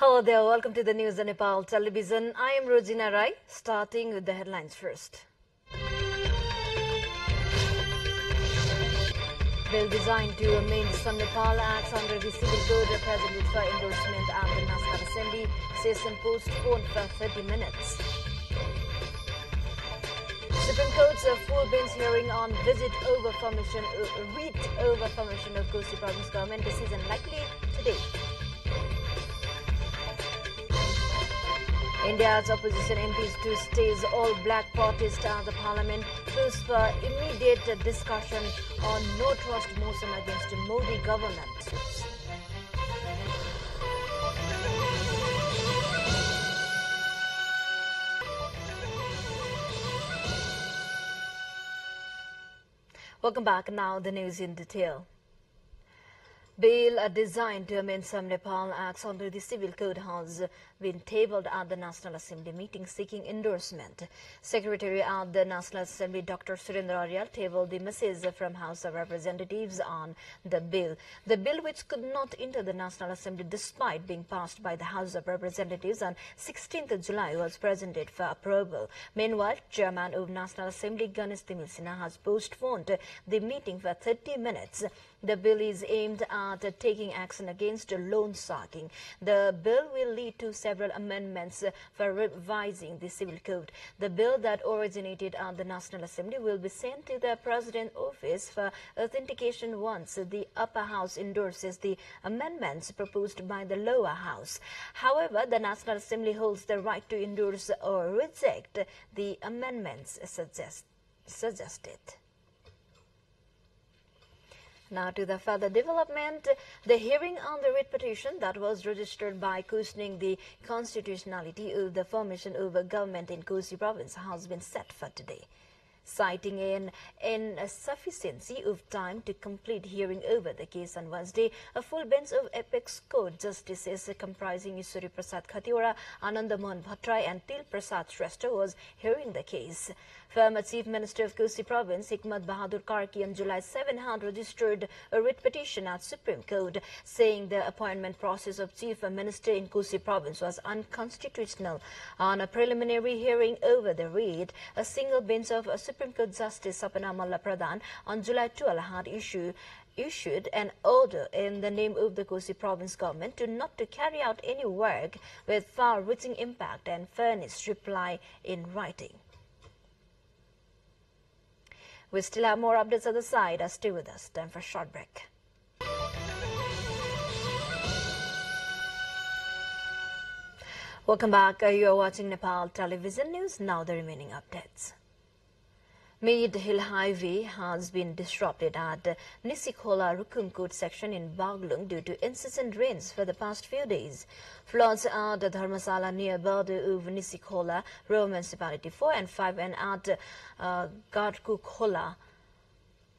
Hello there, welcome to the news on Nepal television. I am Rojina Rai, starting with the headlines first. Bill designed to amend some Nepal acts under the Civil Code presented for endorsement at the National Assembly. Session postponed for 30 minutes. Supreme Court's full bench hearing on writ over formation of Kosi Province government decision likely today. India's opposition MPs to stage all-black protest at the parliament calls for immediate discussion on no-trust motion against Modi government. Welcome back. Now the news in detail. Bill designed to amend some Nepal acts under the Civil Code has been tabled at the National Assembly meeting seeking endorsement. Secretary at the National Assembly Dr. Surendra Aryal tabled the message from House of Representatives on the bill. The bill, which could not enter the National Assembly despite being passed by the House of Representatives on 16th July, was presented for approval. Meanwhile, Chairman of National Assembly Ganesh Timil Sinha has postponed the meeting for 30 minutes. The bill is aimed at taking action against loan sharking. The bill will lead to several amendments for revising the Civil Code. The bill that originated at the National Assembly will be sent to the President's office for authentication once the upper house endorses the amendments proposed by the lower house. However, the National Assembly holds the right to endorse or reject the amendments suggested. Now to the further development, the hearing on the writ petition that was registered by questioning the constitutionality of the formation of a government in Kosi province has been set for today. Citing an insufficiency of time to complete hearing over the case on Wednesday, a full bench of Apex Court justices comprising Ishwari Prasad Khatiwara, Ananda Mohan Bhattrai and Til Prasad Shrestha was hearing the case. Former Chief Minister of Kosi Province, Hikmat Bahadur Karki, on July 7 had registered a writ petition at Supreme Court, saying the appointment process of Chief Minister in Kosi Province was unconstitutional. On a preliminary hearing over the writ, a single bench of Supreme Court Justice Sapna Malla Pradhan on July 12 had issued an order in the name of the Kosi Province government not to carry out any work with far-reaching impact and furnish reply in writing. We still have more updates on the side. Stay with us. Time for a short break. Welcome back. You are watching Nepal Television News. Now the remaining updates. Mid-Hill Highway has been disrupted at Nisikhola Rukumkot section in Baglung due to incessant rains for the past few days. Floods at Dharmasala near border of Nisikhola, Rural Municipality 4 and 5 and at Gadkukhola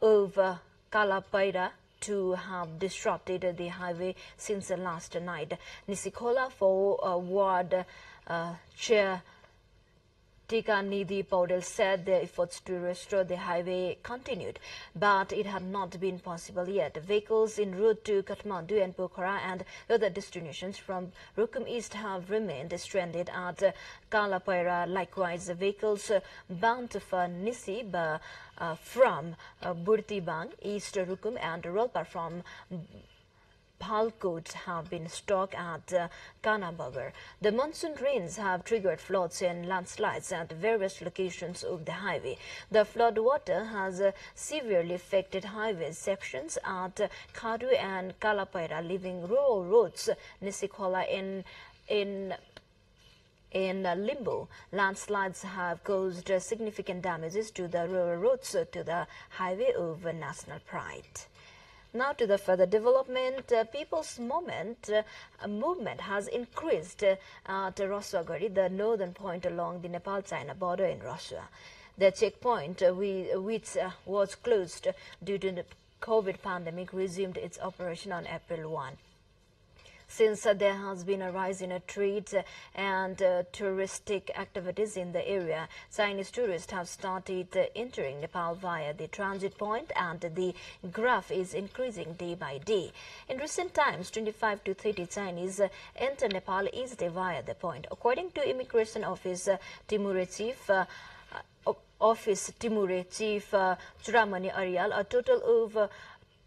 of Kalapaira to have disrupted the highway since last night. Nisikhola for Ward Chair Tika Nidhi Paudel said the efforts to restore the highway continued, but it had not been possible yet. Vehicles en route to Kathmandu and Pokhara and other destinations from Rukum East have remained stranded at Kalapaira. Likewise, vehicles bound for Nisi from Burtibang, East Rukum and Rolpa from Palkot have been stuck at Kanabagar. The monsoon rains have triggered floods and landslides at various locations of the highway. The flood water has severely affected highway sections at Kadu and Kalapaira, leaving rural roads Nisikhola in limbo. Landslides have caused significant damages to the rural roads to the highway of national pride. Now to the further development, People's Movement has increased at Rasuagari, the northern point along the Nepal-China border in Russia. The checkpoint, which was closed due to the COVID pandemic, resumed its operation on April 1. since there has been a rise in trade and touristic activities in the area. Chinese tourists have started entering Nepal via the transit point, and the graph is increasing day by day. In recent times, 25 to 30 Chinese enter Nepal each day via the point. According to Immigration Office Timure Chief Churamani Arial, a total of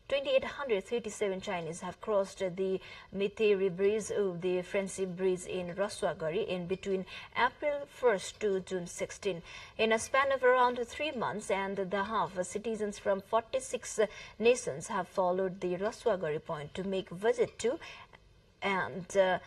2,837 Chinese have crossed the Ntvithari bridge of the Friendship Bridge in Raswagari in between April 1st to June 16. In a span of around 3 months and a half, citizens from 46 nations have followed the Raswagari point to make visit to and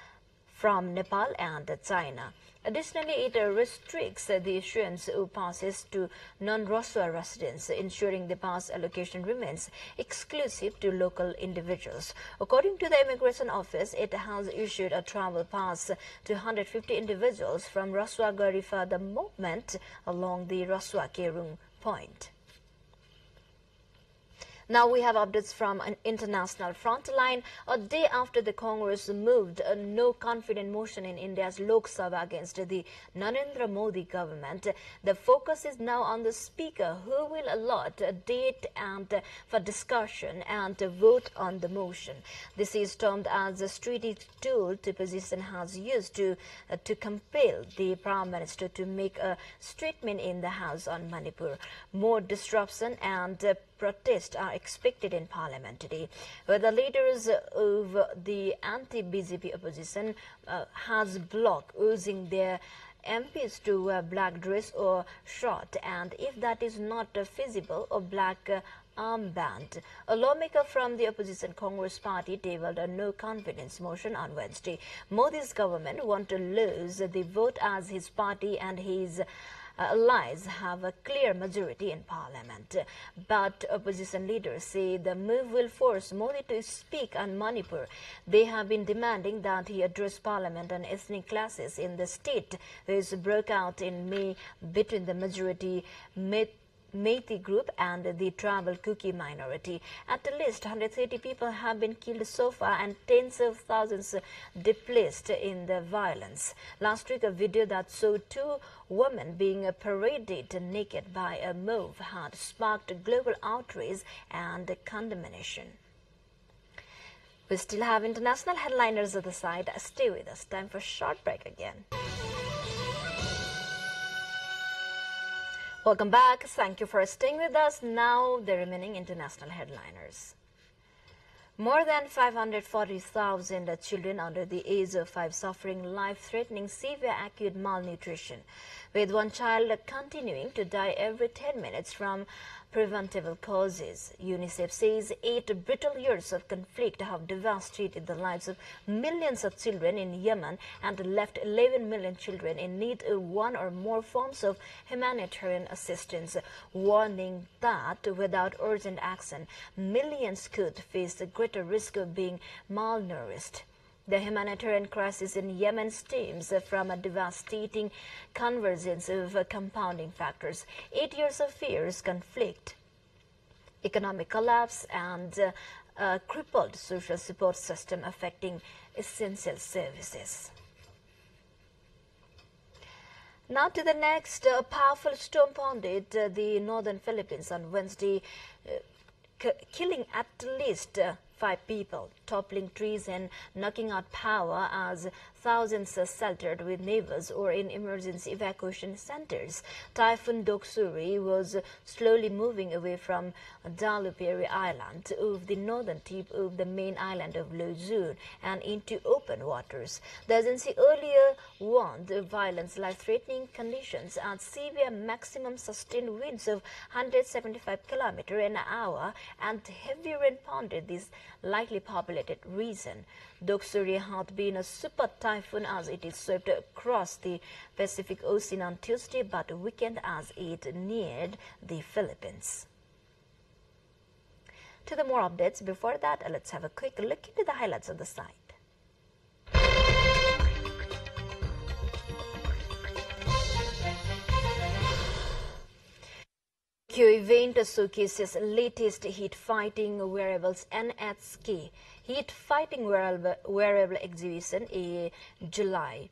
from Nepal and China. Additionally, it restricts the issuance of passes to non-Raswa residents, ensuring the pass allocation remains exclusive to local individuals. According to the Immigration Office, it has issued a travel pass to 150 individuals from Raswagari for the movement along the Raswa-Kerung point. Now we have updates from an international front line. A day after the Congress moved a no-confidence motion in India's Lok Sabha against the Narendra Modi government, the focus is now on the Speaker, who will allot a date and for discussion and vote on the motion. This is termed as a strategic tool the opposition has used to compel the Prime Minister to make a statement in the House on Manipur. More disruption and protests are expected in Parliament today, where the leaders of the anti-BJP opposition has blocked using their MPs to wear black dress or short, and if that is not feasible, a black armband. A lawmaker from the opposition Congress party tabled a no-confidence motion on Wednesday. Modi's government want to lose the vote as his party and his allies have a clear majority in Parliament. But opposition leaders say the move will force Modi to speak on Manipur. They have been demanding that he address Parliament on ethnic clashes in the state, which broke out in May between the majority Meitei group and the tribal Kuki minority. At least 130 people have been killed so far and tens of thousands displaced in the violence. Last week, a video that showed 2 women being paraded naked by a mob had sparked global outrage and condemnation. We still have international headliners at the side. Stay with us. Time for a short break again. Welcome back. Thank you for staying with us. Now, the remaining international headliners. More than 540,000 children under the age of 5 suffering life-threatening severe acute malnutrition, with one child continuing to die every 10 minutes from preventable causes. UNICEF says 8 brutal years of conflict have devastated the lives of millions of children in Yemen and left 11 million children in need of one or more forms of humanitarian assistance, warning that without urgent action, millions could face a greater risk of being malnourished. The humanitarian crisis in Yemen stems from a devastating convergence of compounding factors: 8 years of fierce conflict, economic collapse, and a crippled social support system affecting essential services. Now to the next. A powerful storm pounded the northern Philippines on Wednesday, killing at least 5 people, toppling trees and knocking out power as thousands are sheltered with neighbors or in emergency evacuation centers. Typhoon Doksuri was slowly moving away from Daluperi Island of the northern tip of the main island of Luzon and into open waters. The agency earlier warned of violent, life-threatening conditions and severe maximum sustained winds of 175 km an hour and heavy rain pounded this lightly populated region. Doksuri had been a super typhoon as it is swept across the Pacific Ocean on Tuesday, but weakened as it neared the Philippines. To the more updates, before that, let's have a quick look into the highlights of the site. Tokyo event showcases latest heat fighting wearables NHK heat fighting wearable exhibition in July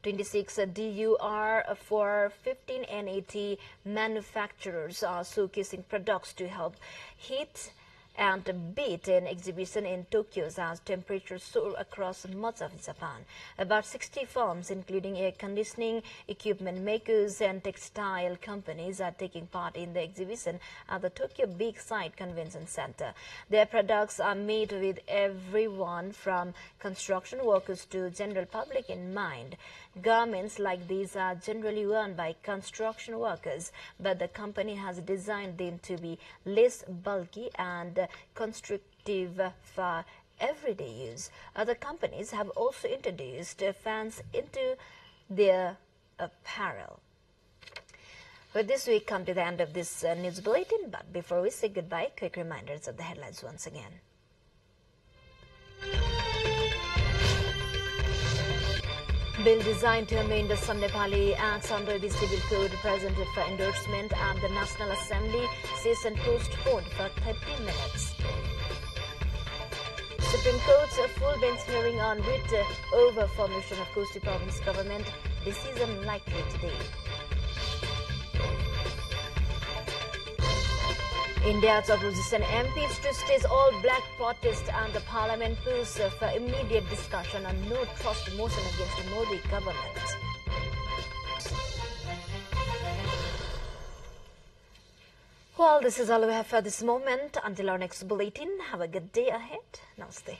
26 DUR for 15 NAT manufacturers are showcasing products to help heat and beat an exhibition in Tokyo as temperatures soar across much of Japan. About 60 firms, including air conditioning equipment makers and textile companies, are taking part in the exhibition at the Tokyo Big Sight Convention Center. Their products are made with everyone from construction workers to general public in mind. Garments like these are generally worn by construction workers, but the company has designed them to be less bulky and constructive for everyday use. Other companies have also introduced fans into their apparel. With this, we come to the end of this news bulletin, but before we say goodbye, quick reminders of the headlines once again. Bill designed to amend some Nepali acts under the Civil Code presented for endorsement at the National Assembly session postponed for 30 minutes. Supreme Court's full bench hearing on writ over formation of Kosti Province government, decision likely today. India's opposition MPs to stage all-black protest and the parliament push for immediate discussion on no-trust motion against the Modi government. Well, this is all we have for this moment. Until our next bulletin, have a good day ahead. Namaste.